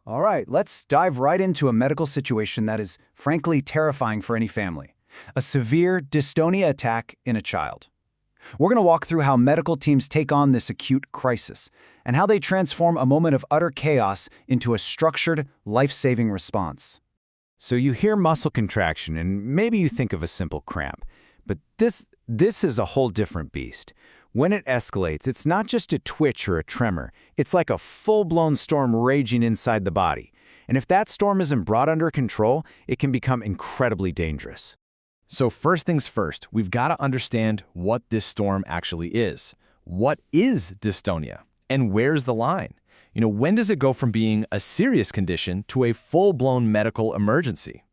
All right, let's dive right into a medical situation that is frankly terrifying for any family. A severe dystonia attack in a child. We're going to walk through how medical teams take on this acute crisis and how they transform a moment of utter chaos into a structured, life-saving response. So you hear muscle contraction and maybe you think of a simple cramp. But this is a whole different beast. When it escalates, it's not just a twitch or a tremor. It's like a full-blown storm raging inside the body. And if that storm isn't brought under control, it can become incredibly dangerous. So first things first, we've got to understand what this storm actually is. What is dystonia? And where's the line? When does it go from being a serious condition to a full-blown medical emergency?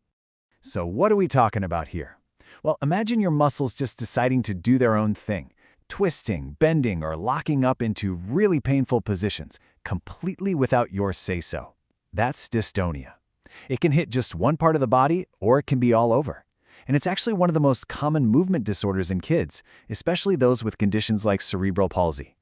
So what are we talking about here? Well, imagine your muscles just deciding to do their own thing, twisting, bending, or locking up into really painful positions, completely without your say-so. That's dystonia. It can hit just one part of the body, or it can be all over. And it's actually one of the most common movement disorders in kids, especially those with conditions like cerebral palsy.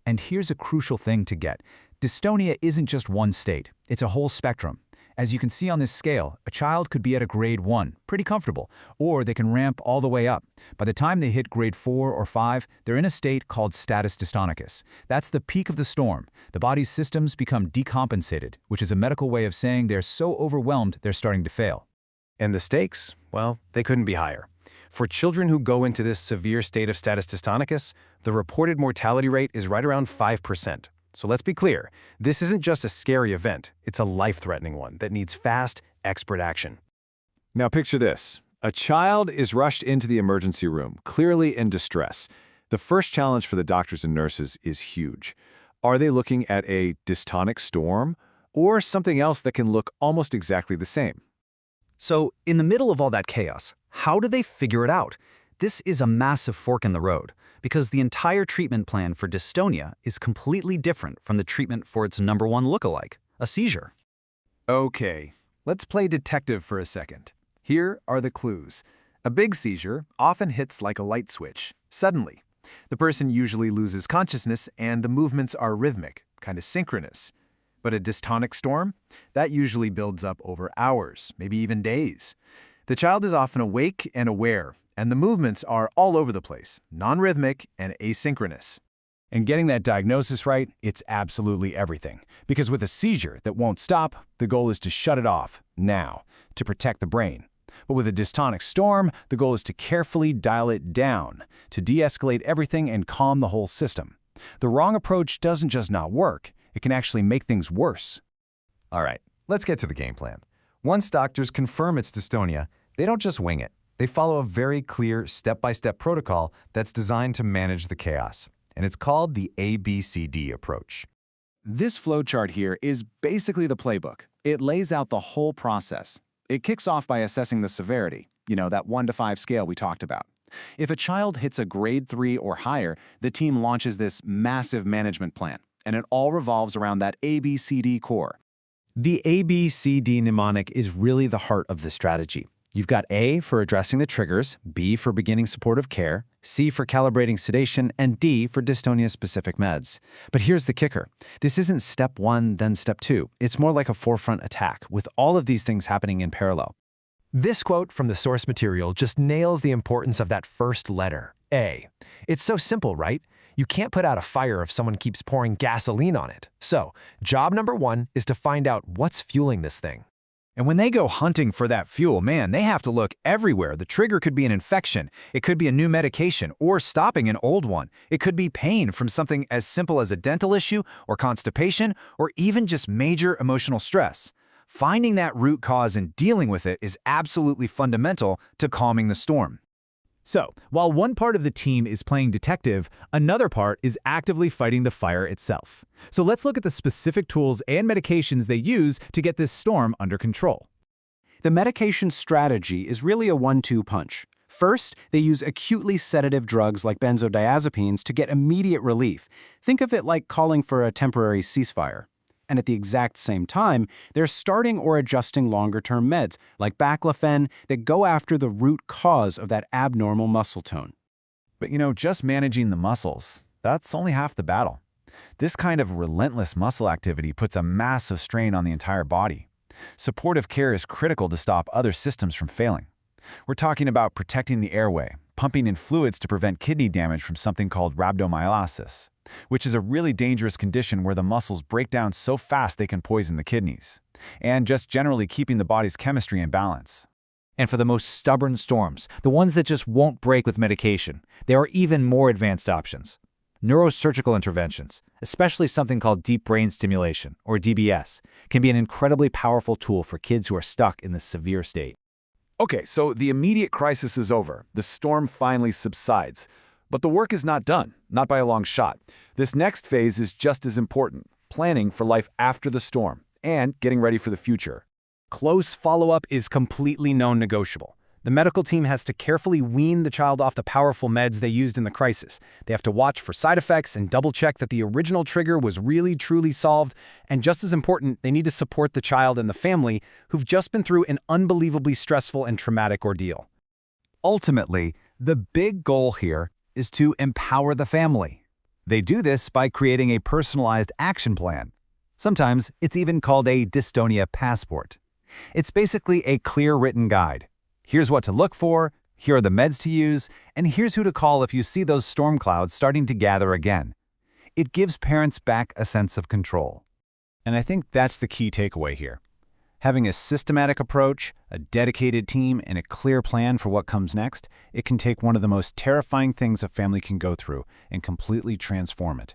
And here's a crucial thing to get. Dystonia isn't just one state, it's a whole spectrum. As you can see on this scale, a child could be at a grade 1, pretty comfortable, or they can ramp all the way up. By the time they hit grade 4 or 5, they're in a state called status dystonicus. That's the peak of the storm. The body's systems become decompensated, which is a medical way of saying they're so overwhelmed they're starting to fail. And the stakes? Well, they couldn't be higher. For children who go into this severe state of status dystonicus, the reported mortality rate is right around 5%. So let's be clear, this isn't just a scary event, it's a life-threatening one that needs fast, expert action. Now picture this. A child is rushed into the emergency room, clearly in distress. The first challenge for the doctors and nurses is huge. Are they looking at a dystonic storm or something else that can look almost exactly the same? So, in the middle of all that chaos, how do they figure it out? This is a massive fork in the road, because the entire treatment plan for dystonia is completely different from the treatment for its number one lookalike, a seizure. Okay, let's play detective for a second. Here are the clues. A big seizure often hits like a light switch, suddenly. The person usually loses consciousness and the movements are rhythmic, kind of synchronous. But a dystonic storm? That usually builds up over hours, maybe even days. The child is often awake and aware, and the movements are all over the place, non-rhythmic and asynchronous. And getting that diagnosis right, it's absolutely everything. Because with a seizure that won't stop, the goal is to shut it off, now, to protect the brain. But with a dystonic storm, the goal is to carefully dial it down, to de-escalate everything and calm the whole system. The wrong approach doesn't just not work, it can actually make things worse. All right, let's get to the game plan. Once doctors confirm it's dystonia, they don't just wing it. They follow a very clear step-by-step protocol that's designed to manage the chaos, and it's called the ABCD approach. This flowchart here is basically the playbook. It lays out the whole process. It kicks off by assessing the severity, that 1 to 5 scale we talked about. If a child hits a grade 3 or higher, the team launches this massive management plan, and it all revolves around that ABCD core. The ABCD mnemonic is really the heart of the strategy. You've got A for addressing the triggers, B for beginning supportive care, C for calibrating sedation, and D for dystonia-specific meds. But here's the kicker. This isn't step 1, then step 2. It's more like a forefront attack, with all of these things happening in parallel. This quote from the source material just nails the importance of that first letter, A. It's so simple, right? You can't put out a fire if someone keeps pouring gasoline on it. So, job number 1 is to find out what's fueling this thing. And when they go hunting for that fuel, man, they have to look everywhere. The trigger could be an infection, it could be a new medication, or stopping an old one. It could be pain from something as simple as a dental issue, or constipation, or even just major emotional stress. Finding that root cause and dealing with it is absolutely fundamental to calming the storm. So, while one part of the team is playing detective, another part is actively fighting the fire itself. So let's look at the specific tools and medications they use to get this storm under control. The medication strategy is really a 1-2 punch. First, they use acutely sedative drugs like benzodiazepines to get immediate relief. Think of it like calling for a temporary ceasefire. And at the exact same time, they're starting or adjusting longer-term meds, like baclofen, that go after the root cause of that abnormal muscle tone. But just managing the muscles, that's only half the battle. This kind of relentless muscle activity puts a massive strain on the entire body. Supportive care is critical to stop other systems from failing. We're talking about protecting the airway, pumping in fluids to prevent kidney damage from something called rhabdomyolysis, which is a really dangerous condition where the muscles break down so fast they can poison the kidneys, and just generally keeping the body's chemistry in balance. And for the most stubborn storms, the ones that just won't break with medication, there are even more advanced options. Neurosurgical interventions, especially something called deep brain stimulation, or DBS, can be an incredibly powerful tool for kids who are stuck in this severe state. Okay, so the immediate crisis is over. The storm finally subsides. But the work is not done, not by a long shot. This next phase is just as important, planning for life after the storm and getting ready for the future. Close follow-up is completely non-negotiable. The medical team has to carefully wean the child off the powerful meds they used in the crisis. They have to watch for side effects and double-check that the original trigger was really, truly solved. And just as important, they need to support the child and the family who've just been through an unbelievably stressful and traumatic ordeal. Ultimately, the big goal here is to empower the family. They do this by creating a personalized action plan. Sometimes it's even called a dystonia passport. It's basically a clear written guide. Here's what to look for, here are the meds to use, and here's who to call if you see those storm clouds starting to gather again. It gives parents back a sense of control. And I think that's the key takeaway here. Having a systematic approach, a dedicated team, and a clear plan for what comes next, it can take one of the most terrifying things a family can go through and completely transform it.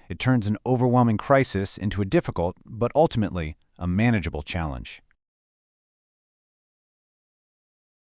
It turns an overwhelming crisis into a difficult, but ultimately a manageable challenge.